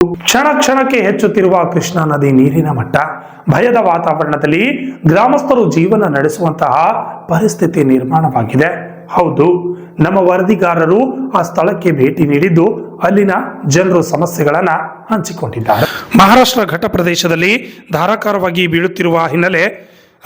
ಕ್ಷಣ ಕ್ಷಣಕ್ಕೆ ಹೆಚ್ಚುತ್ತಿರುವ ಕೃಷ್ಣಾ ನದಿ ನೀರಿನ ಮಟ್ಟ, ಭಯದ ವಾತಾವರಣದಲ್ಲಿ ಗ್ರಾಮಸ್ಥರು ಜೀವನ ನಡೆಸುವಂತಹ ಪರಿಸ್ಥಿತಿ ನಿರ್ಮಾಣವಾಗಿದೆ. ಹೌದು, ನಮ್ಮ ವರದಿಗಾರರು ಆ ಸ್ಥಳಕ್ಕೆ ಭೇಟಿ ನೀಡಿದ್ದು ಅಲ್ಲಿನ ಜನರು ಸಮಸ್ಯೆಗಳನ್ನ ಹಂಚಿಕೊಂಡಿದ್ದಾರೆ. ಮಹಾರಾಷ್ಟ್ರ ಘಟ್ಟ ಪ್ರದೇಶದಲ್ಲಿ ಧಾರಾಕಾರವಾಗಿ ಬೀಳುತ್ತಿರುವ ಹಿನ್ನೆಲೆ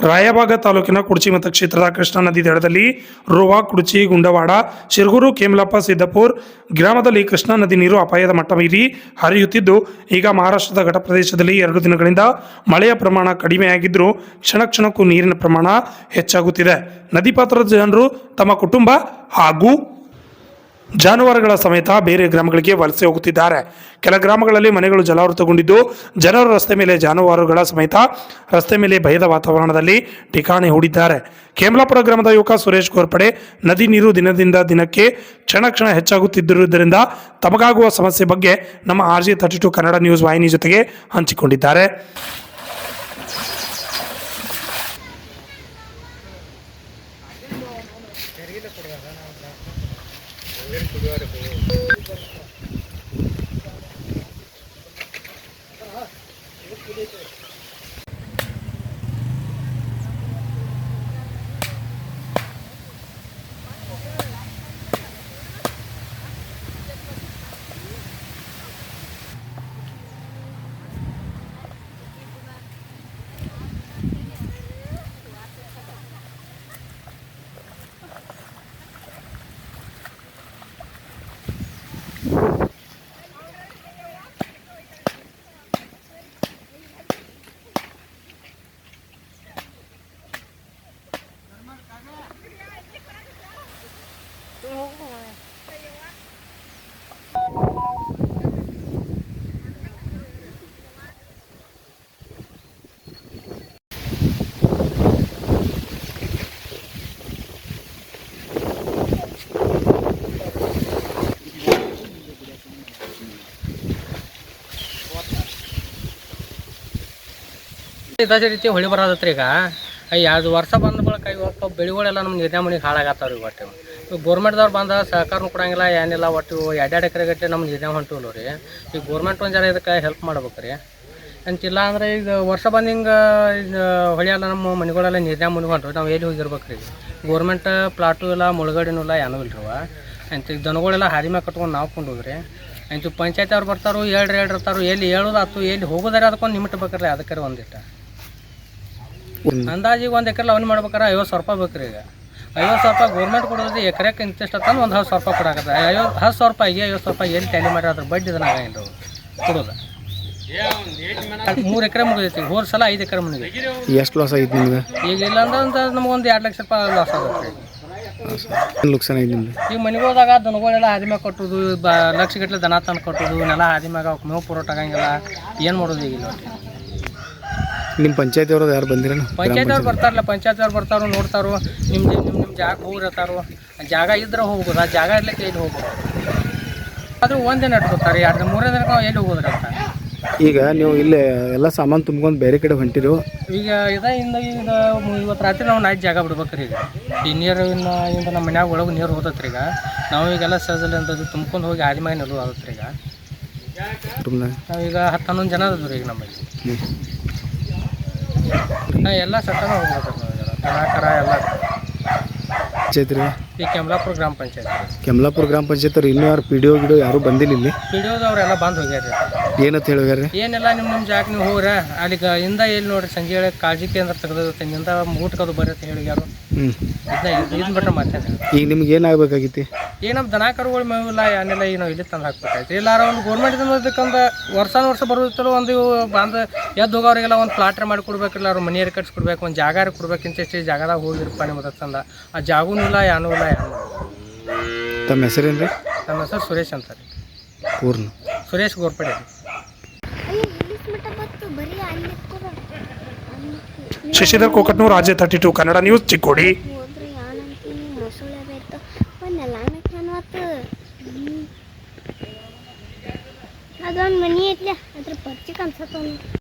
ರಾಯಬಾಗ ತಾಲೂಕಿನ ಕುಡ್ಚಿ ಮತಕ್ಷೇತ್ರದ ಕೃಷ್ಣಾ ನದಿ ದಡದಲ್ಲಿ ರೋವಾ, ಕುಡ್ಚಿ, ಗುಂಡವಾಡ, ಶಿರಗೂರು, ಕೇಮಲಪ್ಪ, ಸಿದ್ದಾಪುರ ಗ್ರಾಮದಲ್ಲಿ ಕೃಷ್ಣಾ ನದಿ ನೀರು ಅಪಾಯದ ಮಟ್ಟ ಮೀರಿ ಹರಿಯುತ್ತಿದ್ದು, ಈಗ ಮಹಾರಾಷ್ಟ್ರದ ಘಟ ಪ್ರದೇಶದಲ್ಲಿ 2 ದಿನಗಳಿಂದ ಮಳೆಯ ಪ್ರಮಾಣ ಕಡಿಮೆಯಾಗಿದ್ದರೂ ಕ್ಷಣ ಕ್ಷಣಕ್ಕೂ ನೀರಿನ ಪ್ರಮಾಣ ಹೆಚ್ಚಾಗುತ್ತಿದೆ. ನದಿ ಪಾತ್ರದ ಜನರು ತಮ್ಮ ಕುಟುಂಬ ಹಾಗೂ ಜಾನುವಾರುಗಳ ಸಮೇತ ಬೇರೆ ಗ್ರಾಮಗಳಿಗೆ ವಲಸೆ ಹೋಗುತ್ತಿದ್ದಾರೆ. ಕೆಲ ಗ್ರಾಮಗಳಲ್ಲಿ ಮನೆಗಳು ಜಲಾವೃತಗೊಂಡಿದ್ದು, ಜನರು ರಸ್ತೆ ಮೇಲೆ ಜಾನುವಾರುಗಳ ಸಮೇತ ರಸ್ತೆ ಮೇಲೆ ಭಯದ ವಾತಾವರಣದಲ್ಲಿ ಠಿಕಾಣೆ ಹೂಡಿದ್ದಾರೆ. ಕೇಮಲಾಪುರ ಗ್ರಾಮದ ಯುವಕ ಸುರೇಶ್ ಗೋರ್ಪಡೆ, ನದಿ ನೀರು ದಿನದಿಂದ ದಿನಕ್ಕೆ ಕ್ಷಣ ಕ್ಷಣ ಹೆಚ್ಚಾಗುತ್ತಿರುವುದರಿಂದ ತಮಗಾಗುವ ಸಮಸ್ಯೆ ಬಗ್ಗೆ ನಮ್ಮ RJ32 ಕನ್ನಡ ನ್ಯೂಸ್ ವಾಹಿನಿ ಜೊತೆಗೆ ಹಂಚಿಕೊಂಡಿದ್ದಾರೆ. ಇದೇ ರೀತಿ ಹೊಳಿ ಬರೋದತ್ರಿ. ಈಗ 2 ವರ್ಷ ಬಂದ ಬಳಿಕ ಇವತ್ತು ಬೆಳೆಗಳೆಲ್ಲ ನಮ್ಮ ನಿರ್ಣಯಮನಿಗೆ ಹಾಳಾಗತ್ತಾವ್ರಿ. ಒಟ್ಟು ಈಗ ಗೋರ್ಮೆಂಟ್ದವ್ರು ಬಂದ ಸಹಕಾರನೂ ಕೊಡಂಗಿಲ್ಲ, ಏನಿಲ್ಲ. ಒಟ್ಟು 2 ಎಕರೆ ಗಟ್ಟೆ ನಮ್ಮ ನಿರ್ಣಯ ಹೊಂಟಿವಲ್ಲ ರೀ. ಈಗ ಗೋರ್ಮೆಂಟ್ ಒಂದು ಜನ ಇದಕ್ಕೆ ಹೆಲ್ಪ್ ಮಾಡ್ಬೇಕು ರೀ ಅಂತಿಲ್ಲ ಅಂದ್ರೆ ಈಗ ವರ್ಷ ಬಂದು ಹಿಂಗೆ ಹೊಳಿ ಎಲ್ಲ ನಮ್ಮ ಮನೆಗಳೆಲ್ಲ ನಿರ್ಣಯ ಮುನಿಗೆ ಹೊಂಟ್ರಿ. ನಾವು ಎಲ್ಲಿ ಹೋಗಿರ್ಬೇಕು ರೀ? ಗೋರ್ಮೆಂಟ್ ಪ್ಲಾಟು ಇಲ್ಲ, ಮುಳುಗಡೆನೂ ಇಲ್ಲ, ಏನೂ ಇಲ್ರಿ. ಅಂತ ಈಗ ದನಗಳೆಲ್ಲ ಹಾದಿ ಮ್ಯಾಗ ಕಟ್ಕೊಂಡು ನಾವು ಕೊಂಡು ಹೋಗ್ರಿ. ಅಂತ ಪಂಚಾಯತ್ ಅವ್ರು ಬರ್ತಾರೋ ಹೇಳ್ರಿ ಇರ್ತಾರೋ, ಎಲ್ಲಿ ಹೇಳೋದಾತು ಎಲ್ಲಿ ಹೋಗೋದಾರೆ ಅದಕ್ಕೊಂದು ನಿಮಿಟ್ ಬೇಕ್ರಿ. ಅದಕ್ಕೆ ಒಂದಿಟ್ಟು ಅಂದಾಜಿಗೆ 1 ಎಕರೆ ಲವಣಿ ಮಾಡ್ಬೇಕಾರೆ 50,000 ರೂಪಾಯಿ ಬೇಕ್ರಿ. ಈಗ 50,000 ರೂಪಾಯಿ ಗೋರ್ಮೆಂಟ್ ಕೊಡೋದು ಎಕರೆಕ್ಕೆ ಇಂತಿಷ್ಟು ಅಂತಂದು ಒಂದು 10,000 ರೂಪಾಯಿ ಕೊಡಾಕತ್ತ. 10,000 ರೂಪಾಯಿಗೆ 50,000 ರೂಪಾಯಿ ಎಲ್ಲಿ ಟ್ಯಾಲಿ ಮಾಡಿ ಅದ್ರ ಬಡ್ಡಿ ಇದನ್ನ ಆಗಂಗಿಲ್ಲ ಕೊಡೋದು. 3 ಎಕರೆ ಮುಗಿದೈತಿ. ಹೋದ ಸಲ 5 ಎಕರೆ ಮುಗಿದೈತಿ. ಎಷ್ಟು ಲಾಸ್ ಆಗಿತ್ತು ನಿಮ್ಗೆ? ಈಗ ಇಲ್ಲ ಅಂದ್ರೆ ನಮಗೊಂದು 2 ಲಕ್ಷ ರೂಪಾಯಿ ಲಾಸ್ ಆಗುತ್ತೆ. ನುಕ್ಸಾನ ಐತಿ ನಿಮ್ದು? ಈಗ ಮನೆಗೆ ಹೋದಾಗ ದನಗಳೆಲ್ಲ ಹಾದಿ ಮ್ಯಾಗ ಕಟ್ಟೋದು, ಲಕ್ಷ ಗಟ್ಟಲೆ ದನ ತಂದು ಕಟ್ಟೋದು, ನೆಲ ಹಾದಿ ಮ್ಯಾಗ ಅವಕ್ಕೆ ಮೇವು ಪೂರೋಟ ಆಗಂಗಿಲ್ಲ. ಏನು ಮಾಡೋದು ಈಗಿಲ್ಲ. ನಿಮ್ಮ ಪಂಚಾಯತ್ ಅವ್ರದ್ದು ಯಾರು ಬಂದಿರ? ಪಂಚಾಯತ್ ಅವ್ರು ಬರ್ತಾರಲ್ಲ, ಪಂಚಾಯತ್ ಅವ್ರು ಬರ್ತಾರೋ ನೋಡ್ತಾರೋ, ನಿಮ್ಮ ಜಾಗ ಹೋಗಿರ್ತಾರೋ. ಜಾಗ ಇದ್ರೆ ಹೋಗ್ಬೋದು, ಆ ಜಾಗ ಇರ್ಲಿಕ್ಕೆ ಎಲ್ಲಿ ಹೋಗ್ಬೋದು? ಆದರೂ ಒಂದಿನ ಇಟ್ಕೊತಾರೆ, 2-3 ದಿನಕ್ಕೆ ಎಲ್ಲಿ ಹೋಗೋದ್ರಿ ಅಂತ. ಈಗ ನೀವು ಇಲ್ಲೇ ಎಲ್ಲ ಸಾಮಾನು ತುಂಬ್ಕೊಂಡು ಬೇರೆ ಕಡೆ ಹೊಂಟಿರು. ಈಗ ಇವತ್ತು ರಾತ್ರಿ ನಾವು ನೈಟ್ ಜಾಗ ಬಿಡ್ಬೇಕ್ರಿ. ಈಗ ಈ ನೀರು ಇಂದ ನಮ್ಮ ಮನ್ಯಾಗ ಒಳಗೆ ನೀರು ಹೋದತ್ರಿ. ಈಗ ನಾವು ಈಗೆಲ್ಲ ಸಹಜಲ್ಲಿ ಅಂತದ್ದು ತುಂಬ್ಕೊಂಡು ಹೋಗಿ ಹಾದಿ ಮ್ಯಾಗ ನಿಲ್ಲೋದು ಆದತ್ರಿ. ಈಗ ನಾವೀಗ 10-11 ಜನ ಅದ್ರಿ ಈಗ ನಮ್ಮಲ್ಲಿ. ಎಲ್ಲ ಸಟ್ಟನ ಹೋಗ್ಬೇಕು ಕರ ಎಲ್ಲ. ಈ ಕೆಮಲಾಪುರ ಗ್ರಾಮ ಪಂಚಾಯತ್. ಕೆಮಲಾಪುರ ಗ್ರಾಮ ಪಂಚಾಯತ್ ಅವ್ರು ಇನ್ನೂ ಯಾರು PDO ಗಿಡೋ ಯಾರು ಬಂದಿಲ್ಲ ಇಲ್ಲಿ? PDOದವ್ರೆಲ್ಲ ಬಂದು ಹೋಗ್ಯಾರ. ಏನಂತ ಹೇಳೋಗ್ಯಾರ? ಏನೆಲ್ಲ ನಿಮ್ಮ ಜಾಗ ನೀವು ಹೋಗ್ರ ಅಲ್ಲಿಗೆ ಇಂದ ಎಲ್ಲಿ ನೋಡ್ರಿ ಸಂಜೆ ಹೇಳಿ ಕಾಳಜಿ ಕೇಂದ್ರ ತೆಗೆದಿರುತ್ತೆ, ನಿಂದ ಊಟಕ್ಕದು ಬರುತ್ತೆ ಹೇಳಿ ಯಾರು. ಇದನ್ನ ಬಿಟ್ರೆ ಮತ್ತೆ ಈಗ ನಿಮ್ಗೆ ಏನಾಗಬೇಕಾಗಿತ್ತು? ನಮ್ಮ ದನ ಕರುಗಳು ಮೇವಿಲ್ಲ, ಏನಿಲ್ಲ. ಈಗ ನಾವು ಇಲ್ಲಿ ತಂದು ಹಾಕ್ಬೇಕಾಯ್ತು. ಇಲ್ಲಾರ ಒಂದು ಗೋರ್ಮೆಂಟಿಂದ ಇದಕ್ಕಂದ್ರೆ ವರ್ಷ ಬರೋದಿತ್ತಲ್ಲ, ಒಂದು ಬಂದು ಎದ್ದು ಹೋಗೋರಿಗೆಲ್ಲ ಒಂದು ಪ್ಲಾಟ್ರ್ ಮಾಡಿ ಕೊಡ್ಬೇಕಿಲ್ಲ, ಅವ್ರು ಮನೆಯವ್ರು ಕಟ್ಸ್ಕೊಡ್ಬೇಕು, ಒಂದು ಜಾಗ ಕೊಡ್ಬೇಕು. ಇಂತಿಷ್ಟು ಜಾಗದಾಗ ಹೋಗಿರಪ್ಪ ನಿಮ್ಮ ತಂದ ಆ ಜಾಗೂ ಇಲ್ಲ, ಏನೂ ಇಲ್ಲ. ತಮ್ಮ ಹೆಸರೇನು ರೀ? ನಮ್ಮ ಹೆಸರು ಸುರೇಶ್ ಅಂತ ರೀ. ಪೂರ್ಣ ಸುರೇಶ್ ಗೋರ್ಪಡೆ. Shashidhar Kokatnur, RJ32 Kannada news, Chikkodi. ಅದೊಂದು ಮನಿ ಐತ್ಲೆ ಅದ್ರ ಪರಿಚಯ ಅನ್ಸತ್ತ.